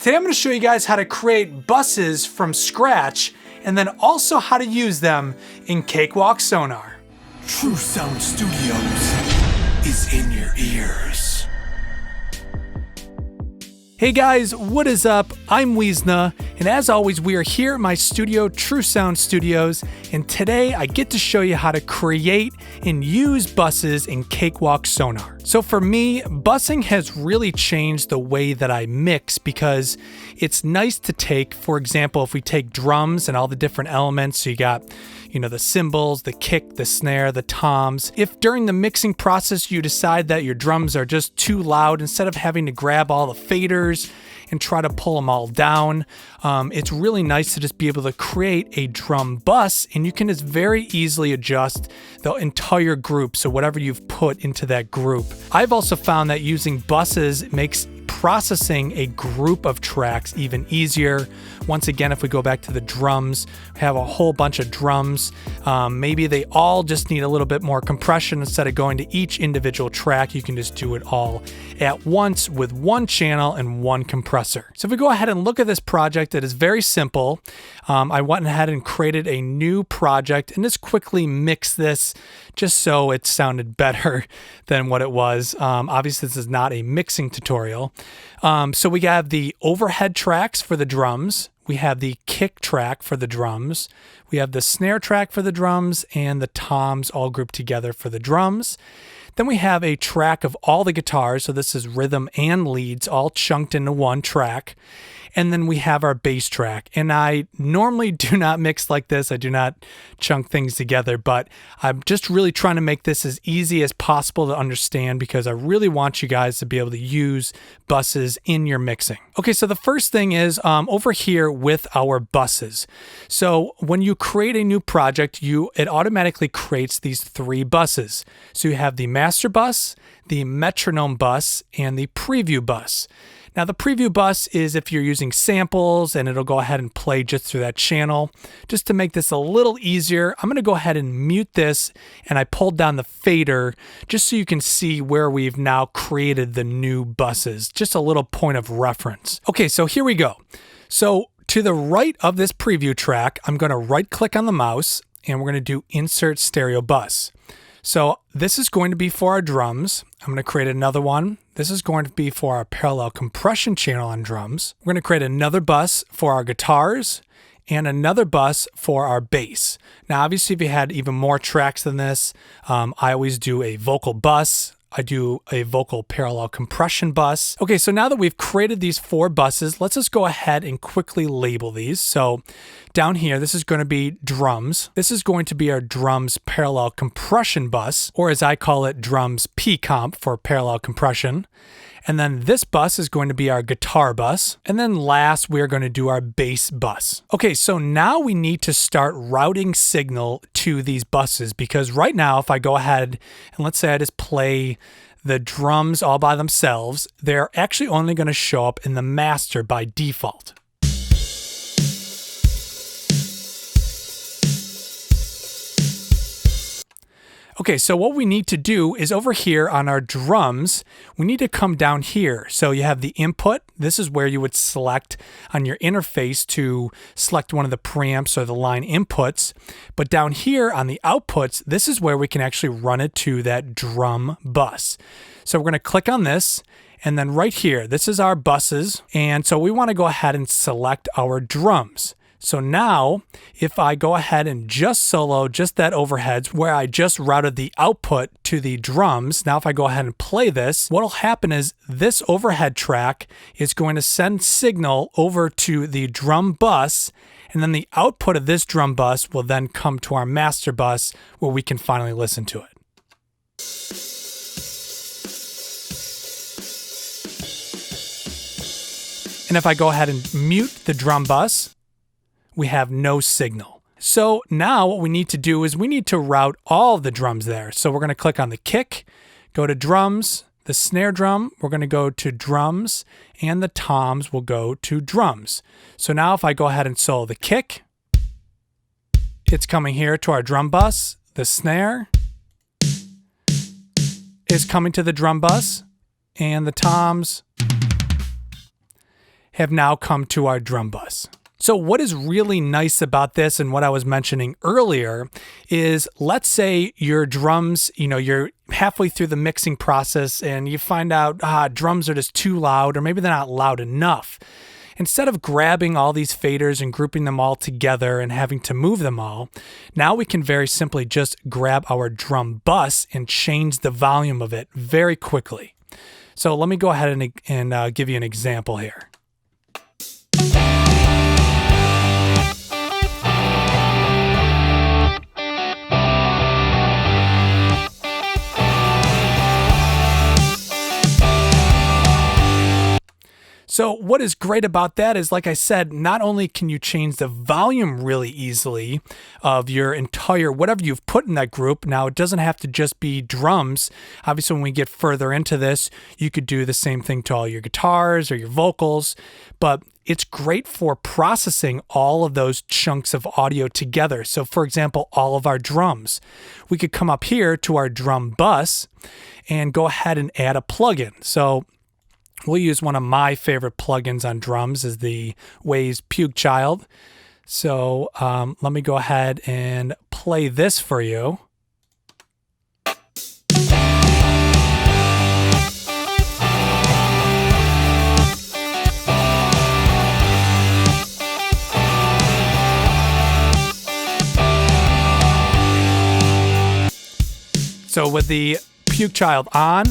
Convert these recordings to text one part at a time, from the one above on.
Today I'm going to show you guys how to create buses from scratch and then also how to use them in Cakewalk Sonar. True Sound Studios is in your ears. Hey guys, what is up? I'm Wiesna, and as always, we are here at my studio, True Sound Studios, and today I get to show you how to create and use buses in Cakewalk Sonar. So for me, busing has really changed the way that I mix because it's nice to take, for example, if we take drums and all the different elements, so you got the cymbals, the kick, the snare, the toms. If during the mixing process you decide that your drums are just too loud, instead of having to grab all the faders and try to pull them all down, it's really nice to just be able to create a drum bus, and you can just very easily adjust the entire group, so whatever you've put into that group. I've also found that using buses makes processing a group of tracks even easier. Once again, if we go back to the drums, we have a whole bunch of drums. Maybe they all just need a little bit more compression. Instead of going to each individual track, you can just do it all at once with one channel and one compressor. So if we go ahead and look at this project, it is very simple. I went ahead and created a new project and just quickly mixed this just so it sounded better than what it was. Obviously, this is not a mixing tutorial. So we have the overhead tracks for the drums. We have the kick track for the drums. We have the snare track for the drums and the toms all grouped together for the drums. Then we have a track of all the guitars. So this is rhythm and leads all chunked into one track. And then we have our bass track. And I normally do not mix like this. I do not chunk things together, but I'm just really trying to make this as easy as possible to understand because I really want you guys to be able to use buses in your mixing. Okay, so the first thing is over here with our buses. So when you create a new project, it automatically creates these three buses. So you have the master bus, the metronome bus, and the preview bus. Now the preview bus is if you're using samples and it'll go ahead and play just through that channel. Just to make this a little easier, I'm going to go ahead and mute this, and I pulled down the fader just so you can see where we've now created the new buses. Just a little point of reference. Okay, so here we go. So to the right of this preview track, I'm going to right click on the mouse and we're going to do insert stereo bus. So this is going to be for our drums. I'm going to create another one. This is going to be for our parallel compression channel on drums. We're going to create another bus for our guitars and another bus for our bass. Now, obviously, if you had even more tracks than this, I always do a vocal bus. I do a vocal parallel compression bus. Okay, so now that we've created these four buses, let's just go ahead and quickly label these. So down here, this is going to be drums. This is going to be our drums parallel compression bus, or as I call it, drums P-comp for parallel compression. And then this bus is going to be our guitar bus. And then last, we're going to do our bass bus. Okay, so now we need to start routing signal to these buses, because right now, if I go ahead and let's say I just play the drums all by themselves, they're actually only going to show up in the master by default. Okay, so what we need to do is over here on our drums, we need to come down here. So you have the input. This is where you would select on your interface to select one of the preamps or the line inputs. But down here on the outputs, this is where we can actually run it to that drum bus. So we're going to click on this. And then right here, this is our buses. And so we want to go ahead and select our drums. So now, if I go ahead and just solo just that overheads where I just routed the output to the drums, now if I go ahead and play this, what'll happen is this overhead track is going to send signal over to the drum bus, and then the output of this drum bus will then come to our master bus where we can finally listen to it. And if I go ahead and mute the drum bus, we have no signal. So now what we need to do is we need to route all of the drums there. So we're going to click on the kick, go to drums, the snare drum, we're going to go to drums, and the toms will go to drums. So now if I go ahead and solo the kick, it's coming here to our drum bus. The snare is coming to the drum bus, and the toms have now come to our drum bus. So what is really nice about this and what I was mentioning earlier is, let's say your drums, you're halfway through the mixing process and you find out drums are just too loud, or maybe they're not loud enough. Instead of grabbing all these faders and grouping them all together and having to move them all, now we can very simply just grab our drum bus and change the volume of it very quickly. So let me go ahead and give you an example here. So what is great about that is, like I said, not only can you change the volume really easily of your entire, whatever you've put in that group. Now, it doesn't have to just be drums. Obviously, when we get further into this, you could do the same thing to all your guitars or your vocals, but it's great for processing all of those chunks of audio together. So for example, all of our drums, we could come up here to our drum bus and go ahead and add a plugin. So we'll use one of my favorite plugins on drums, is the Waves Puke Child. So let me go ahead and play this for you. So with the Puke Child on,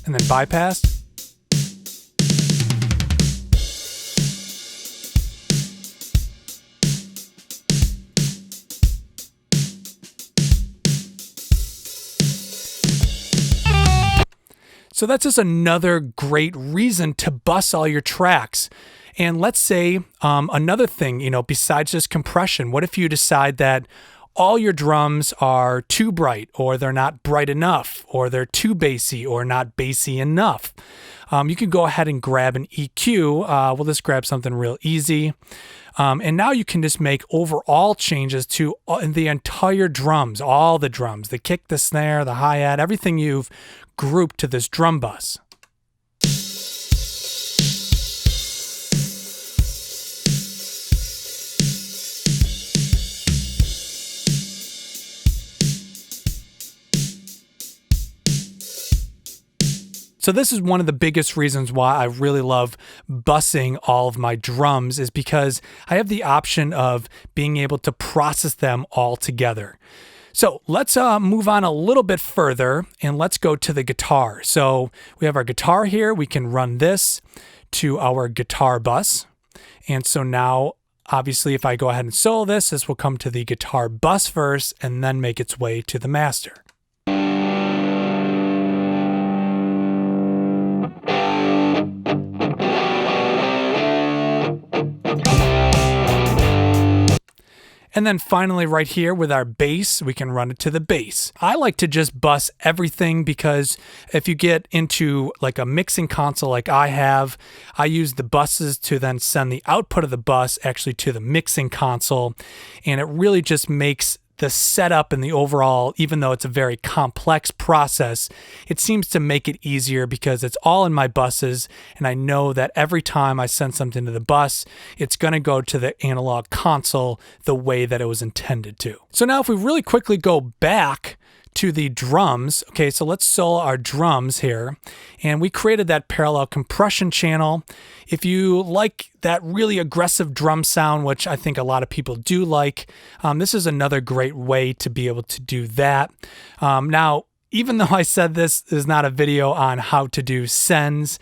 and then bypassed. So that's just another great reason to bus all your tracks. And let's say another thing, besides just compression, what if you decide that all your drums are too bright, or they're not bright enough, or they're too bassy or not bassy enough? You can go ahead and grab an EQ. We'll just grab something real easy. And now you can just make overall changes to the entire drums, all the drums, the kick, the snare, the hi-hat, everything you've grouped to this drum bus. So this is one of the biggest reasons why I really love busing all of my drums, is because I have the option of being able to process them all together. So let's move on a little bit further and let's go to the guitar. So we have our guitar here. We can run this to our guitar bus. And so now, obviously, if I go ahead and solo this will come to the guitar bus first and then make its way to the master. And then finally right here with our bass, we can run it to the bass. I like to just bus everything because if you get into like a mixing console like I have, I use the buses to then send the output of the bus actually to the mixing console. And it really just makes the setup and the overall, even though it's a very complex process, it seems to make it easier because it's all in my buses, and I know that every time I send something to the bus, it's going to go to the analog console the way that it was intended to. So now if we really quickly go back to the drums, okay, so let's solo our drums here, and we created that parallel compression channel. If you like that really aggressive drum sound, which I think a lot of people do like, this is another great way to be able to do that. Now, even though I said this is not a video on how to do sends,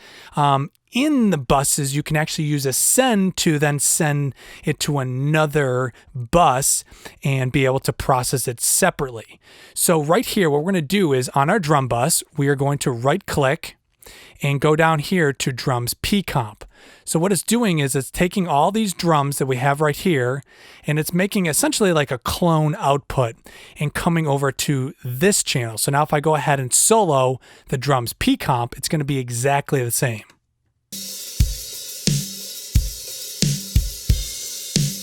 in the buses, you can actually use a send to then send it to another bus and be able to process it separately. So right here, what we're going to do is on our drum bus, we are going to right click and go down here to drums pcomp. So what it's doing is it's taking all these drums that we have right here and it's making essentially like a clone output and coming over to this channel. So now if I go ahead and solo the drums pcomp, it's going to be exactly the same.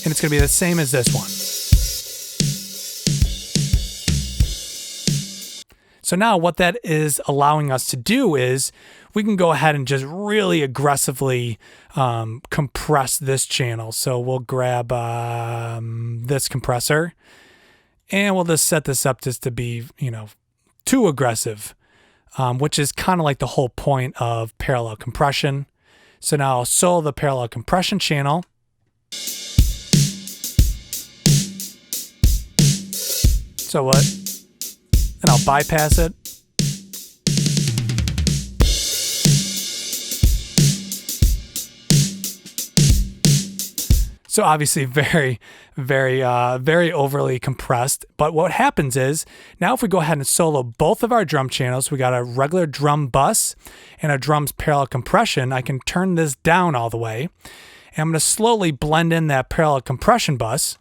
And it's going to be the same as this one. So now what that is allowing us to do is we can go ahead and just really aggressively compress this channel. So we'll grab this compressor and we'll just set this up just to be, too aggressive, which is kind of like the whole point of parallel compression. So now I'll solo the parallel compression channel. So what? And I'll bypass it. So obviously very, very, very overly compressed. But what happens is now if we go ahead and solo both of our drum channels, we got a regular drum bus and a drum's parallel compression. I can turn this down all the way. And I'm going to slowly blend in that parallel compression bus.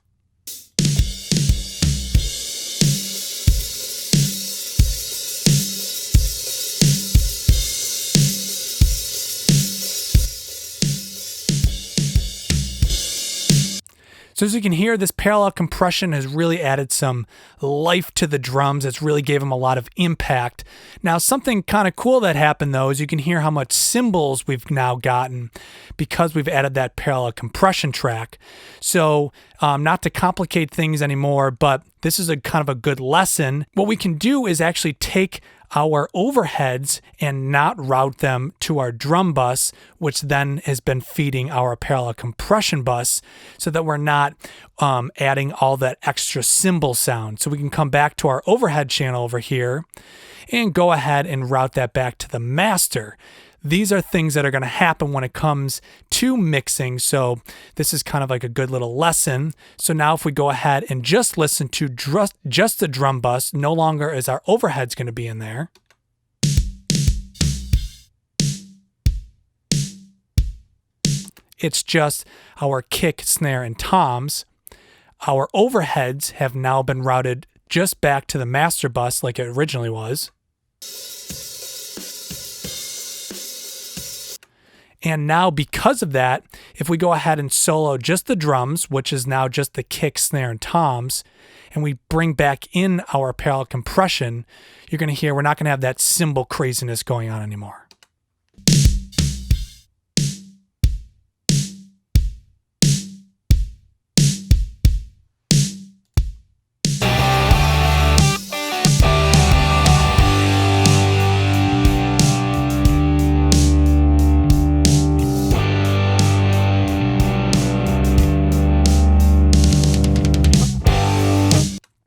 So as you can hear, this parallel compression has really added some life to the drums. It's really gave them a lot of impact. Now, something kind of cool that happened though is you can hear how much cymbals we've now gotten because we've added that parallel compression track. So not to complicate things anymore, but this is a kind of a good lesson. What we can do is actually take our overheads and not route them to our drum bus, which then has been feeding our parallel compression bus so that we're not adding all that extra cymbal sound. So we can come back to our overhead channel over here and go ahead and route that back to the master. These are things that are going to happen when it comes to mixing. So this is kind of like a good little lesson. So now if we go ahead and just listen to just the drum bus, no longer is our overheads going to be in there. It's just our kick, snare, and toms. Our overheads have now been routed just back to the master bus like it originally was. And now because of that, if we go ahead and solo just the drums, which is now just the kick, snare, and toms, and we bring back in our parallel compression, you're going to hear we're not going to have that cymbal craziness going on anymore.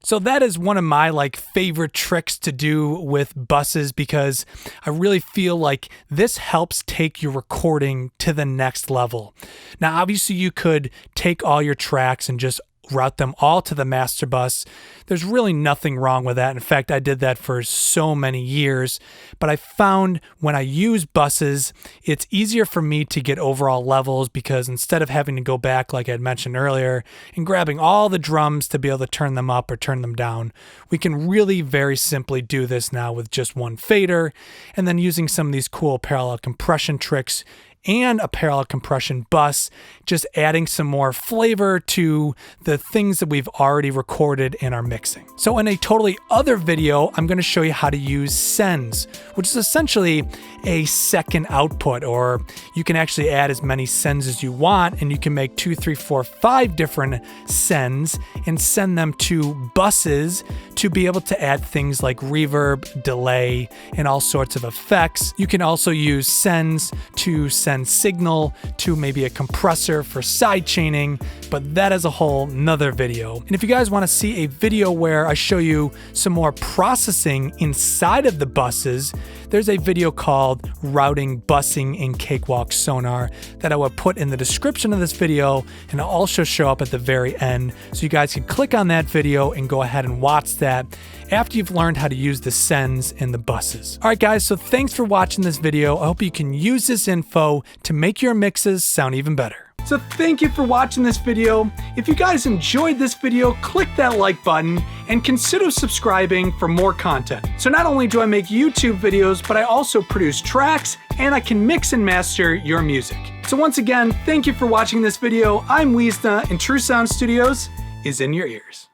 So that is one of my favorite tricks to do with buses because I really feel like this helps take your recording to the next level. Now, obviously you could take all your tracks and just route them all to the master bus. There's really nothing wrong with that. In fact, I did that for so many years, but I found when I use buses, it's easier for me to get overall levels because instead of having to go back, like I had mentioned earlier, and grabbing all the drums to be able to turn them up or turn them down, we can really very simply do this now with just one fader and then using some of these cool parallel compression tricks and a parallel compression bus, just adding some more flavor to the things that we've already recorded in our mixing. So in a totally other video, I'm going to show you how to use sends, which is essentially a second output, or you can actually add as many sends as you want, and you can make 2, 3, 4, 5 different sends and send them to buses to be able to add things like reverb, delay, and all sorts of effects. You can also use sends to send signal to maybe a compressor for side chaining, but that is a whole nother video. And if you guys want to see a video where I show you some more processing inside of the buses, there's a video called Routing Busing in Cakewalk Sonar that I will put in the description of this video, and it'll also show up at the very end. So you guys can click on that video and go ahead and watch that after you've learned how to use the sends in the buses. All right, guys, so thanks for watching this video. I hope you can use this info to make your mixes sound even better. So thank you for watching this video. If you guys enjoyed this video, click that like button and consider subscribing for more content. So not only do I make YouTube videos, but I also produce tracks and I can mix and master your music. So once again, thank you for watching this video. I'm Wiesna and True Sound Studios is in your ears.